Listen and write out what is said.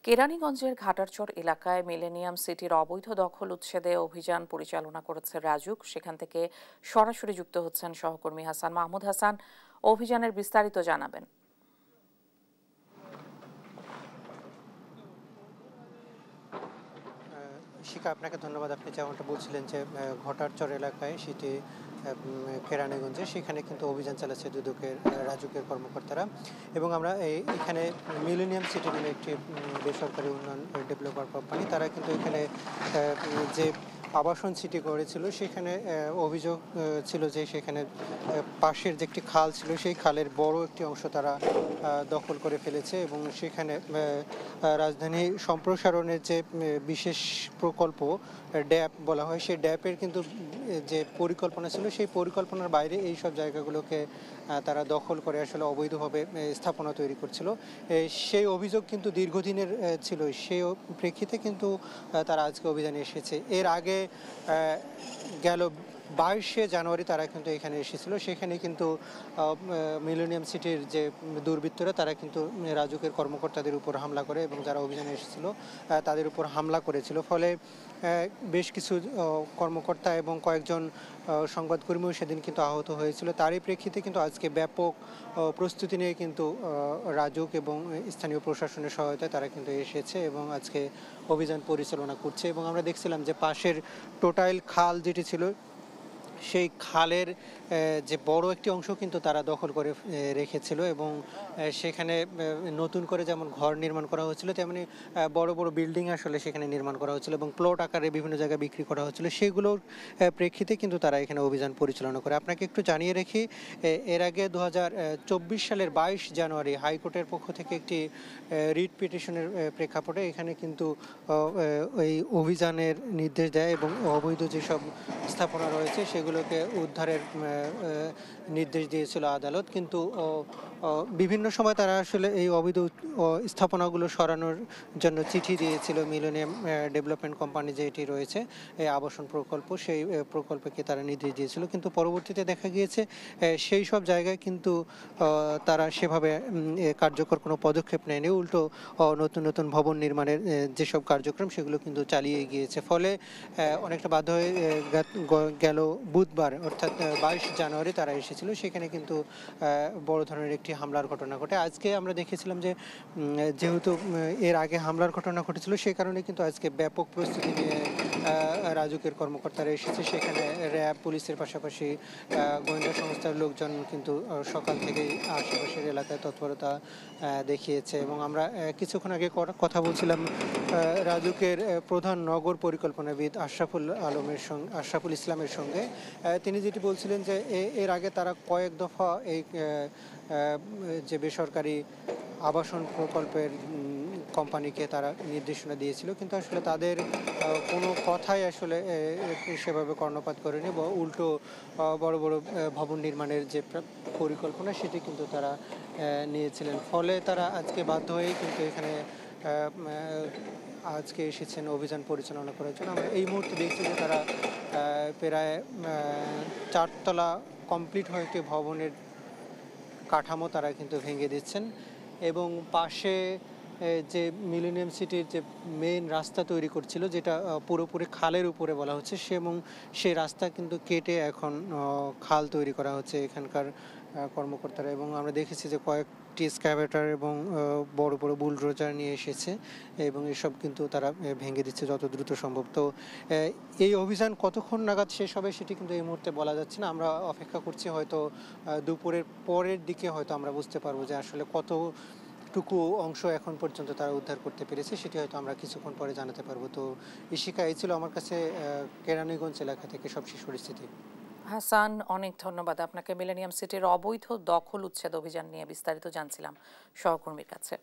কেরানীগঞ্জের ঘাটারচর এলাকায় মিলেনিয়াম সিটির অবৈধ দখল উচ্ছেদে অভিযান পরিচালনা করেছে রাজুক। সেখান থেকে সরাসরি যুক্ত হচ্ছেন সহকর্মী হাসান মাহমুদ। হাসান, অভিযানের বিস্তারিত জানাবেন। শিখা, আপনাকে ধন্যবাদ। আপনি যেমনটা বলছিলেন যে ঘটারচর এলাকায় সেটি কেরানীগঞ্জে, সেখানে কিন্তু অভিযান চালাচ্ছে দুদকের রাজুকের কর্মকর্তারা। এবং আমরা এখানে মিলেনিয়াম সিটি নামে একটি বেসরকারি উন্নয়ন ডেভেলপার কোম্পানি, তারা কিন্তু এখানে যে আবাসন সিটি করেছিল, সেখানে অভিযোগ ছিল যে সেখানে পাশের যে একটি খাল ছিল, সেই খালের বড় একটি অংশ তারা দখল করে ফেলেছে। এবং সেখানে রাজধানী সম্প্রসারণের যে বিশেষ প্রকল্প ড্যাপ বলা হয়, সেই ড্যাপের কিন্তু যে পরিকল্পনা ছিল, সেই পরিকল্পনার বাইরে এই সব জায়গাগুলোকে তারা দখল করে আসলে অবৈধভাবে স্থাপনা তৈরি করছিল। সেই অভিযোগ কিন্তু দীর্ঘদিনের ছিল। সেই প্রেক্ষিতে কিন্তু তারা আজকে অভিযানে এসেছে। এর আগে গেল 22শে জানুয়ারি তারা কিন্তু এখানে এসেছিল। সেখানে কিন্তু মিলেনিয়াম সিটির যে দুর্বৃত্তরা, তারা কিন্তু রাজুকের কর্মকর্তাদের উপর হামলা করে এবং যারা অভিযানে এসেছিল তাদের উপর হামলা করেছিল। ফলে বেশ কিছু কর্মকর্তা এবং কয়েকজন সংবাদকর্মীও সেদিন কিন্তু আহত হয়েছিল। তারই প্রেক্ষিতে কিন্তু আজকে ব্যাপক প্রস্তুতি নিয়ে কিন্তু রাজুক এবং স্থানীয় প্রশাসনের সহায়তায় তারা কিন্তু এসেছে এবং আজকে অভিযান পরিচালনা করছে। এবং আমরা দেখছিলাম যে পাশের টোটাইল খাল যেটি ছিল, সেই খালের যে বড় একটি অংশ কিন্তু তারা দখল করে রেখেছিল। এবং সেখানে নতুন করে যেমন ঘর নির্মাণ করা হচ্ছিল, তেমনি বড় বড় বিল্ডিং আসলে সেখানে নির্মাণ করা হচ্ছিল এবং প্লট আকারে বিভিন্ন জায়গায় বিক্রি করা হচ্ছিল। সেগুলোর প্রেক্ষিতে কিন্তু তারা এখানে অভিযান পরিচালনা করে। আপনাকে একটু জানিয়ে রেখি, এর আগে 2024 সালের 22 জানুয়ারি হাইকোর্টের পক্ষ থেকে একটি রিট পিটিশনের প্রেক্ষাপটে এখানে কিন্তু ওই অভিযানের নির্দেশ দেয় এবং অবৈধ যেসব স্থাপনা রয়েছে সেগুলোকে উদ্ধারের নির্দেশ দিয়েছিল আদালত। কিন্তু বিভিন্ন সময় তারা আসলে এই অবৈধ স্থাপনাগুলো সরানোর জন্য চিঠি দিয়েছিল মিলেনিয়াম ডেভেলপমেন্ট কোম্পানি যেটি রয়েছে, এই আবাসন প্রকল্প, সেই প্রকল্পকে তারা নির্দেশ দিয়েছিল। কিন্তু পরবর্তীতে দেখা গিয়েছে সেই সব জায়গায় কিন্তু তারা সেভাবে কার্যকর কোনো পদক্ষেপ নেয়নি, উল্টো নতুন নতুন ভবন নির্মাণের যেসব কার্যক্রম সেগুলো কিন্তু চালিয়ে গিয়েছে। ফলে অনেকটা বাধ্য হয়ে গেল বুধবার অর্থাৎ 22 জানুয়ারি তারা এসেছিল। সেখানে কিন্তু বড় ধরনের একটি হামলার ঘটনা ঘটে। আজকে আমরা দেখেছিলাম যে যেহেতু এর আগে হামলার ঘটনা ঘটেছিল, সেই কারণে কিন্তু আজকে ব্যাপক প্রস্তুতি নিয়ে রাজুকের কর্মকর্তারা এসেছে। সেখানে র্যাব, পুলিশের পাশাপাশি গোয়েন্দা সংস্থার লোকজন কিন্তু সকাল থেকেই আশেপাশের এলাকায় তৎপরতা দেখিয়েছে। এবং আমরা কিছুক্ষণ আগে কথা বলছিলাম রাজুকের প্রধান নগর পরিকল্পনাবিদ আশরাফুল ইসলামের সঙ্গে। তিনি যেটি বলছিলেন যে এর আগে তারা কয়েক দফা এই যে বেসরকারি আবাসন প্রকল্পের কোম্পানিকে তারা নির্দেশনা দিয়েছিল, কিন্তু আসলে তাদের কোনো কথাই আসলে সেভাবে কর্ণপাত করেনি বা উল্টো বড় বড় ভবন নির্মাণের যে পরিকল্পনা সেটি কিন্তু তারা নিয়েছিলেন। ফলে তারা আজকে বাধ্য হয়েই কিন্তু এখানে আজকে এসেছেন অভিযান পরিচালনা করার জন্য। আমরা এই মুহূর্তে দেখছি যে তারা প্রায় 4 তলা কমপ্লিট হয়ে একটি ভবনের কাঠামো তারা কিন্তু ভেঙে দিচ্ছেন। এবং পাশে যে মিলেনিয়াম সিটির যে মেইন রাস্তা তৈরি করছিল, যেটা পুরোপুরি খালের উপরে বলা হচ্ছে, এবং সেই রাস্তা কিন্তু কেটে এখন খাল তৈরি করা হচ্ছে এখানকার কর্মকর্তারা। এবং আমরা দেখেছি যে কয়েকটি এক্সকাভেটর এবং বড় বড় বুলডোজার নিয়ে এসেছে এবং এসব কিন্তু তারা ভেঙে দিচ্ছে যত দ্রুত সম্ভব। তো এই অভিযান কতক্ষণ নাগাদ শেষ হবে সেটি কিন্তু এই মুহূর্তে বলা যাচ্ছে না। আমরা অপেক্ষা করছি, হয়তো দুপুরের পরের দিকে হয়তো আমরা বুঝতে পারবো যে আসলে কতটুকু অংশ এখন পর্যন্ত তারা উদ্ধার করতে পেরেছে, সেটি হয়তো আমরা কিছুক্ষণ পরে জানাতে পারবো। তো ইশিকা, এই ছিল আমার কাছে কেরানীগঞ্জ এলাকা থেকে সবশেষ পরিস্থিতি। হাসান, অনেক ধন্যবাদ আপনাকে। মিলেনিয়াম সিটির অবৈধ দখল উচ্ছেদ অভিযান নিয়ে বিস্তারিত জানছিলাম সহকর্মীর কাছে।